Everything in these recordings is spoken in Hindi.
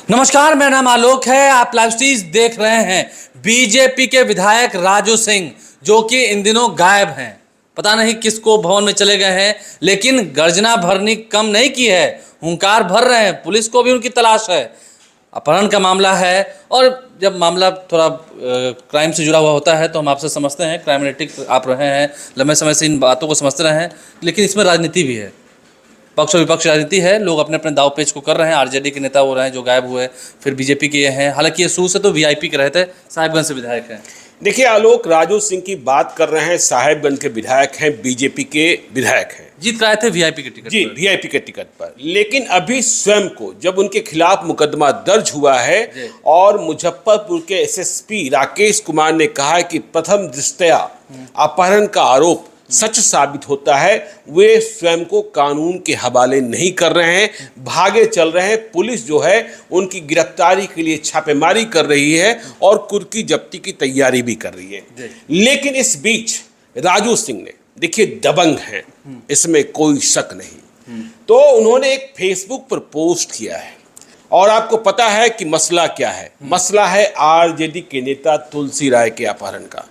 नमस्कार, मेरा नाम आलोक है। आप लाइव स्ट्रीम देख रहे हैं। बीजेपी के विधायक राजू सिंह जो कि इन दिनों गायब हैं, पता नहीं किसको भवन में चले गए हैं, लेकिन गर्जना भरनी कम नहीं की है, हुंकार भर रहे हैं। पुलिस को भी उनकी तलाश है। अपहरण का मामला है और जब मामला थोड़ा क्राइम से जुड़ा हुआ होता है तो हम आपसे समझते हैं, क्राइम एनालिटिक आप रहे हैं, लंबे समय से इन बातों को समझते रहे हैं, लेकिन इसमें राजनीति भी है, पक्ष और विपक्ष राजनीति है। लोग अपने अपने दाव पेच को कर रहे हैं। आरजेडी के नेता हो रहे हैं जो गायब हुए, फिर बीजेपी के ये हैं। हालांकि ये शुरू से तो वीआईपी के रहते, साहिबगंज से विधायक हैं। देखिए आलोक, राजू सिंह की बात कर रहे हैं, साहेबगंज के विधायक हैं, बीजेपी के विधायक हैं, जीत कर आए थे वीआईपी के टिकट जी पर। वीआईपी के टिकट पर। लेकिन अभी स्वयं को जब उनके खिलाफ मुकदमा दर्ज हुआ है और मुजफ्फरपुर के एसएसपी राकेश कुमार ने कहा है कि प्रथम दृष्टया अपहरण का आरोप सच साबित होता है, वे स्वयं को कानून के हवाले नहीं कर रहे हैं, भागे चल रहे हैं। पुलिस जो है उनकी गिरफ्तारी के लिए छापेमारी कर रही है और कुर्की जब्ती की तैयारी भी कर रही है। लेकिन इस बीच राजू सिंह ने, देखिए दबंग हैं, इसमें कोई शक नहीं, तो उन्होंने एक फेसबुक पर पोस्ट किया है और आपको पता है कि मसला क्या है। मसला है आरजेडी के नेता तुलसी राय के अपहरण का।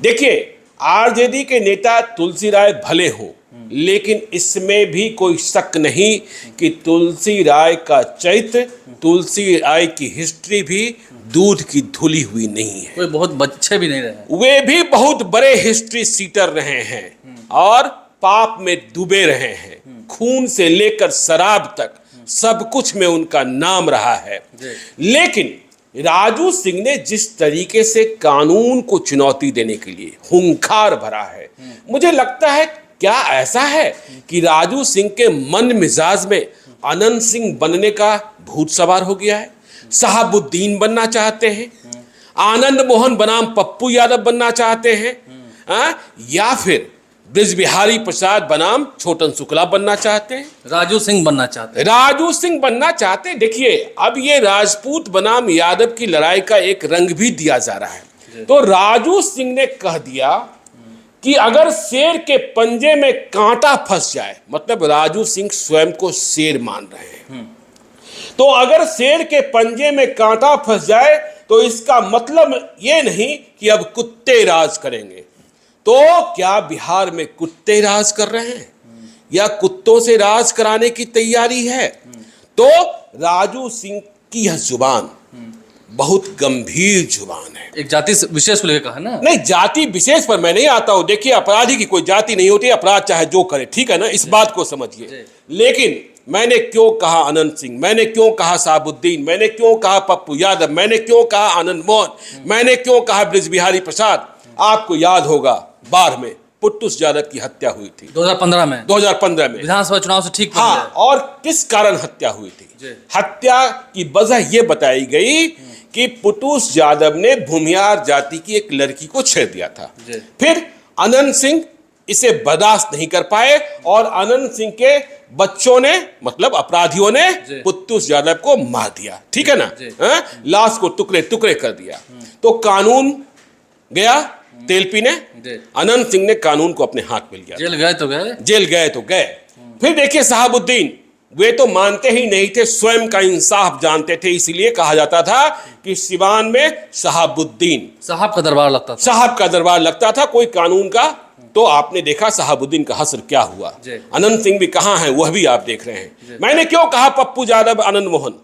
देखिए, आरजेडी के नेता तुलसी राय भले हो, लेकिन इसमें भी कोई शक नहीं कि तुलसी राय का चरित्र, तुलसी राय की हिस्ट्री भी दूध की धुली हुई नहीं है। कोई बहुत बच्चे भी नहीं रहे, वे भी बहुत बड़े हिस्ट्री सीटर रहे हैं और पाप में डूबे रहे हैं। खून से लेकर शराब तक सब कुछ में उनका नाम रहा है। लेकिन राजू सिंह ने जिस तरीके से कानून को चुनौती देने के लिए हुंकार भरा है, मुझे लगता है क्या ऐसा है कि राजू सिंह के मन मिजाज में अनंत सिंह बनने का भूत सवार हो गया है। शहाबुद्दीन बनना चाहते हैं, आनंद मोहन बनाम पप्पू यादव बनना चाहते हैं, या फिर ब्रिज बिहारी प्रसाद बनाम छोटन शुक्ला बनना चाहते हैं, राजू सिंह बनना चाहते हैं। राजू सिंह बनना चाहते हैं। देखिए, अब ये राजपूत बनाम यादव की लड़ाई का एक रंग भी दिया जा रहा है। तो राजू सिंह ने कह दिया कि अगर शेर के पंजे में कांटा फंस जाए, मतलब राजू सिंह स्वयं को शेर मान रहे हैं, तो अगर शेर के पंजे में कांटा फंस जाए तो इसका मतलब ये नहीं कि अब कुत्ते राज करेंगे। तो क्या बिहार में कुत्ते राज कर रहे हैं या कुत्तों से राज कराने की तैयारी है? तो राजू सिंह की यह जुबान बहुत गंभीर जुबान है। एक जाति विशेष को लेकर कहा ना? नहीं, जाति विशेष पर मैं नहीं आता हूं। देखिए, अपराधी की कोई जाति नहीं होती, अपराध चाहे जो करे, ठीक है ना, इस बात को समझिए। लेकिन मैंने क्यों कहा अनंत सिंह, मैंने क्यों कहा शहाबुद्दीन, मैंने क्यों कहा पप्पू यादव, मैंने क्यों कहा आनंद मोहन, मैंने क्यों कहा ब्रिज बिहारी प्रसाद? आपको याद होगा बाढ़ में पुट्टूस यादव की हत्या हुई थी 2015 में। 2015 में विधानसभा चुनाव से ठीक हाँ, और किस कारण हत्या हुई थी? हत्या की वजह यह बताई गई कि पुट्टूस यादव ने भूमियार जाति की एक लड़की को छेड़ दिया था। फिर अनंत सिंह इसे बर्दाश्त नहीं कर पाए और अनंत सिंह के बच्चों ने, मतलब अपराधियों ने पुट्टूस यादव को मार दिया, ठीक है ना, लाश को टुकड़े टुकड़े कर दिया। तो कानून गया तेल पीने, अनंत सिंह ने कानून को अपने हाथ में लिया। जेल गए तो गए, जेल गए तो गए। फिर देखिए शहाबुद्दीन, वे तो मानते ही नहीं थे, स्वयं का इंसाफ जानते थे, इसलिए कहा जाता था कि सिवान में शहाबुद्दीन साहब का दरबार लगता था, साहब का दरबार लगता था कोई कानून का। तो आपने देखा शहाबुद्दीन का हश्र क्या हुआ। अनंत सिंह भी कहाँ हैं वह भी आप देख रहे हैं। मैंने क्यों कहा पप्पू यादव आनंद मोहन,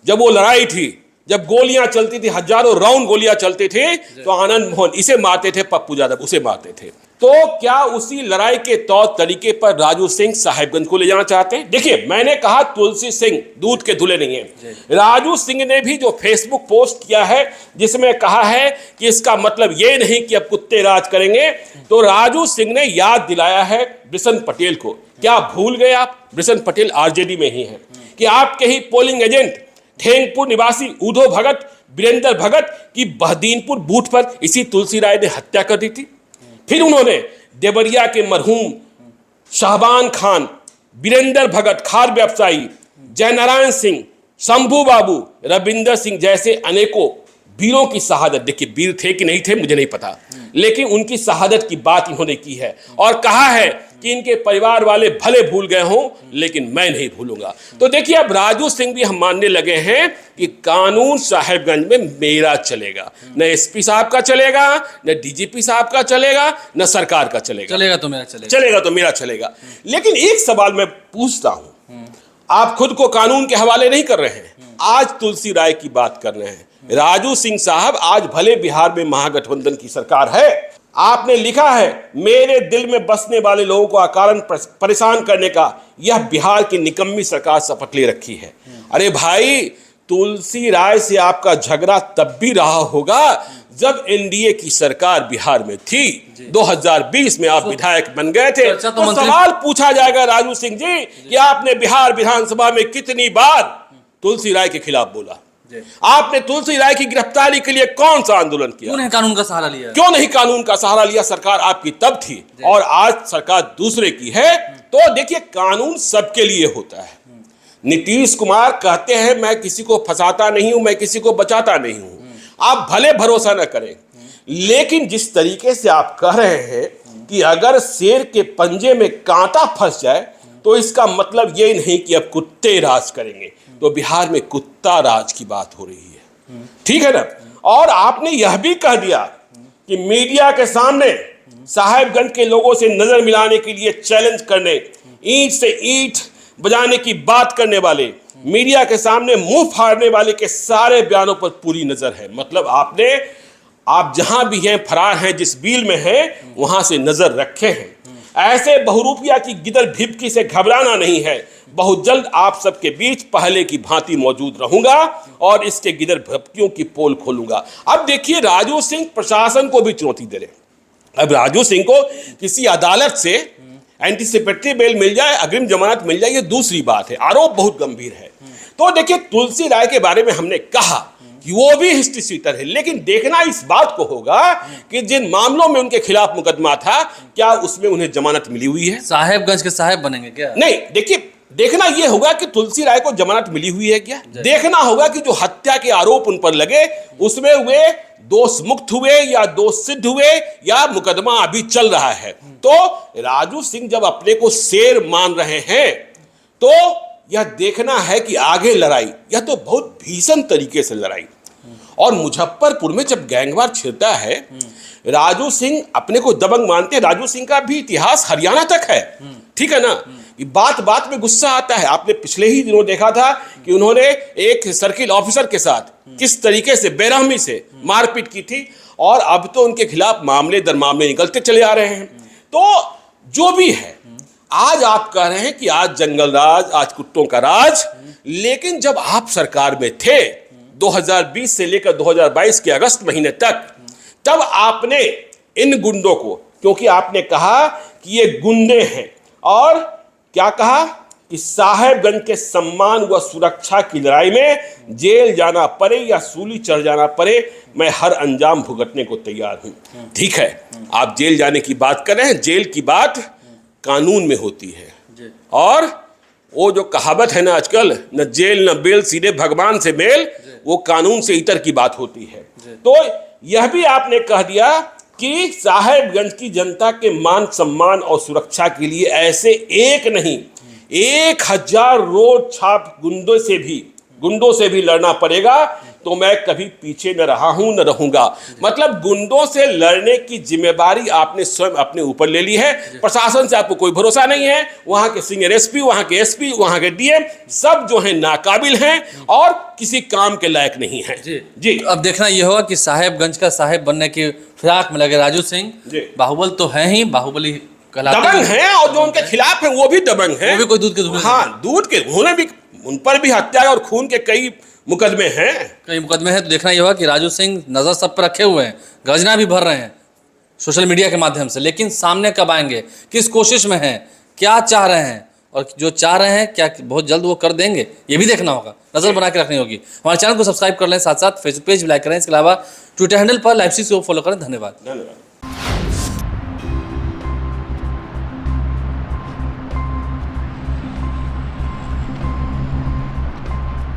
जब वो लड़ाई थी, जब गोलियां चलती थी, हजारों राउंड गोलियां चलती थी, तो आनंद मोहन इसे मारते थे, पप्पू यादव उसे मारते थे। तो क्या उसी लड़ाई के तौर तरीके पर राजू सिंह साहिबगंज को ले जाना चाहते हैं? देखिए, मैंने कहा तुलसी सिंह दूध के धुले नहीं है। राजू सिंह ने भी जो फेसबुक पोस्ट किया है जिसमें कहा है कि इसका मतलब ये नहीं कि अब कुत्ते राज करेंगे, तो राजू सिंह ने याद दिलाया है ब्रिशन पटेल को। क्या भूल गए आप? ब्रिशन पटेल आरजेडी में ही है कि आपके ही पोलिंग एजेंट ठेंगपुर निवासी उधो भगत, वीरेंद्र भगत की बहदीनपुर बूथ पर इसी तुलसी राय ने हत्या कर दी थी। फिर उन्होंने देवरिया के मरहूम शाहबान खान, वीरेंद्र भगत खाद व्यवसायी, जयनारायण सिंह, शंभू बाबू, रविंदर सिंह जैसे अनेकों वीरों की शहादत, देखिए वीर थे कि नहीं थे मुझे नहीं पता, लेकिन उनकी शहादत की बात इन्होंने की है और कहा है कि इनके परिवार वाले भले भूल गए हों लेकिन मैं नहीं भूलूंगा। तो देखिए अब राजू सिंह भी हम मानने लगे हैं कि कानून साहेबगंज में मेरा चलेगा, न एसपी साहब का चलेगा, न डीजीपी साहब का चलेगा, न सरकार का चलेगा। चलेगा तो मेरा चलेगा, चलेगा तो मेरा चलेगा। लेकिन एक सवाल मैं पूछता हूं, आप खुद को कानून के हवाले नहीं कर रहे हैं, आज तुलसी राय की बात कर रहे हैं। राजू सिंह साहब आज भले बिहार में महागठबंधन की सरकार है, आपने लिखा है मेरे दिल में बसने वाले लोगों को अकारण परेशान करने का यह बिहार की निकम्मी सरकार शपथ ले रखी है। अरे भाई, तुलसी राय से आपका झगड़ा तब भी रहा होगा जब एनडीए की सरकार बिहार में थी। 2020 में आप विधायक बन गए थे। तो सवाल पूछा जाएगा राजू सिंह जी कि आपने बिहार विधानसभा में कितनी बार तुलसी राय के खिलाफ बोला, आपने तुलसी राय की गिरफ्तारी के लिए कौन सा आंदोलन किया, क्यों नहीं कानून का सहारा लिया, क्यों नहीं कानून का सहारा लिया। सरकार आपकी तब थी और आज सरकार दूसरे की है। तो देखिए कानून सबके लिए होता है। नीतीश कुमार कहते हैं मैं किसी को फंसाता नहीं हूं, मैं किसी को बचाता नहीं हूं, आप भले भरोसा न करें, लेकिन जिस तरीके से आप कह रहे हैं कि अगर शेर के पंजे में कांटा फंस जाए तो इसका मतलब ये नहीं कि अब कुत्ते राज करेंगे। तो बिहार में कुत्ता राज की बात हो रही है, ठीक है ना। और आपने यह भी कह दिया कि मीडिया के सामने साहेबगंज के लोगों से नजर मिलाने के लिए चैलेंज करने, ईंट से ईंट बजाने की बात करने वाले, मीडिया के सामने मुंह फाड़ने वाले के सारे बयानों पर पूरी नजर है। मतलब आप जहां भी हैं, फरार हैं, जिस बिल में हैं वहां से नजर रखे हैं। ऐसे बहुरूपिया की गिदड़ भिपकी से घबराना नहीं है। बहुत जल्द आप सबके बीच पहले की भांति मौजूद रहूंगा और इसके गिदड़ भिपकियों की पोल खोलूंगा। अब देखिए राजू सिंह प्रशासन को भी चुनौती दे रहे। अब राजू सिंह को किसी अदालत से एंटीसिपेटरी बेल मिल जाए, अग्रिम जमानत मिल जाए, ये दूसरी बात है, आरोप बहुत गंभीर है। तो देखिए तुलसी राय के बारे में हमने कहा कि वो भी हिस्ट्री सीटर है, लेकिन देखना इस बात को होगा कि जिन मामलों में उनके खिलाफ मुकदमा था क्या उसमें उन्हें जमानत मिली हुई है। साहेबगंज के साहेब बनेंगे क्या? नहीं, देखिए देखना यह होगा कि तुलसी राय को जमानत मिली हुई है क्या। देखना होगा कि जो हत्या के आरोप उन पर लगे उसमें वे दोष मुक्त हुए या दोष सिद्ध हुए या मुकदमा अभी चल रहा है। तो राजू सिंह जब अपने को शेर मान रहे हैं तो यह देखना है कि आगे लड़ाई, यह तो बहुत भीषण तरीके से लड़ाई। और मुजफ्फरपुर में जब गैंगवार छिड़ता है, राजू सिंह अपने को दबंग मानते हैं। राजू सिंह का भी इतिहास हरियाणा तक है, ठीक है ना। बात बात में गुस्सा आता है। आपने पिछले ही दिनों देखा था कि उन्होंने एक सर्किल ऑफिसर के साथ किस तरीके से बेरहमी से मारपीट की थी, और अब तो उनके खिलाफ मामले दर मामले निकलते चले आ रहे हैं। तो जो भी है, आज आप कह रहे हैं कि आज जंगल राज, आज कुत्तों का राज, लेकिन जब आप सरकार में थे 2020 से लेकर 2022 के अगस्त महीने तक, तब आपने इन गुंडों को, क्योंकि आपने कहा कि ये गुंडे हैं, और क्या कहा कि साहेबगंज के सम्मान व सुरक्षा की लड़ाई में जेल जाना पड़े या सूली चढ़ जाना पड़े, मैं हर अंजाम भुगतने को तैयार हूं। ठीक है, आप जेल जाने की बात कर रहे हैं, जेल की बात कानून में होती है। और वो जो कहावत है ना आजकल, न जेल न बेल सीधे भगवान से मेल, वो कानून से इतर की बात होती है। तो यह भी आपने कह दिया कि साहेबगंज की जनता के मान सम्मान और सुरक्षा के लिए ऐसे एक नहीं 1000 रोड छाप गुंडों से भी लड़ना पड़ेगा। तो मैं कभी पीछे न रहा हूं न रहूंगा। मतलब गुंडों से लड़ने की जिम्मेदारी आपने स्वयं अपने ऊपर ले ली है। प्रशासन से आपको कोई भरोसा नहीं है। वहां के सीनियर एसपी, वहां के एसपी, वहां के डीएम सब जो है नाकाबिल हैं और किसी काम के लायक नहीं है। जी अब देखना यह होगा कि साहेबगंज का साहेब बनने की फिराक में लगे राजू सिंह। बाहुबल तो है ही, बाहुबली दबंग हैं, और जो उनके खिलाफ है वो भी दबंग है। वो भी कोई दूध के दूध, हाँ दूध के, उन्होंने भी, उन पर भी हत्या और खून के कई मुकदमे हैं। तो देखना यह होगा कि राजू सिंह नजर सब पर रखे हुए हैं, गर्जना भी भर रहे हैं सोशल मीडिया के माध्यम से, लेकिन सामने कब आएंगे, किस कोशिश में हैं, क्या चाह रहे हैं, और जो चाह रहे हैं क्या बहुत जल्द वो कर देंगे, ये भी देखना होगा, नजर बना के रखनी होगी। हमारे चैनल को सब्सक्राइब कर लें, साथ साथ फेसबुक पेज भी लाइक करें। इसके अलावा ट्विटर हैंडल पर लाइव सीरीज को फॉलो करें। धन्यवाद।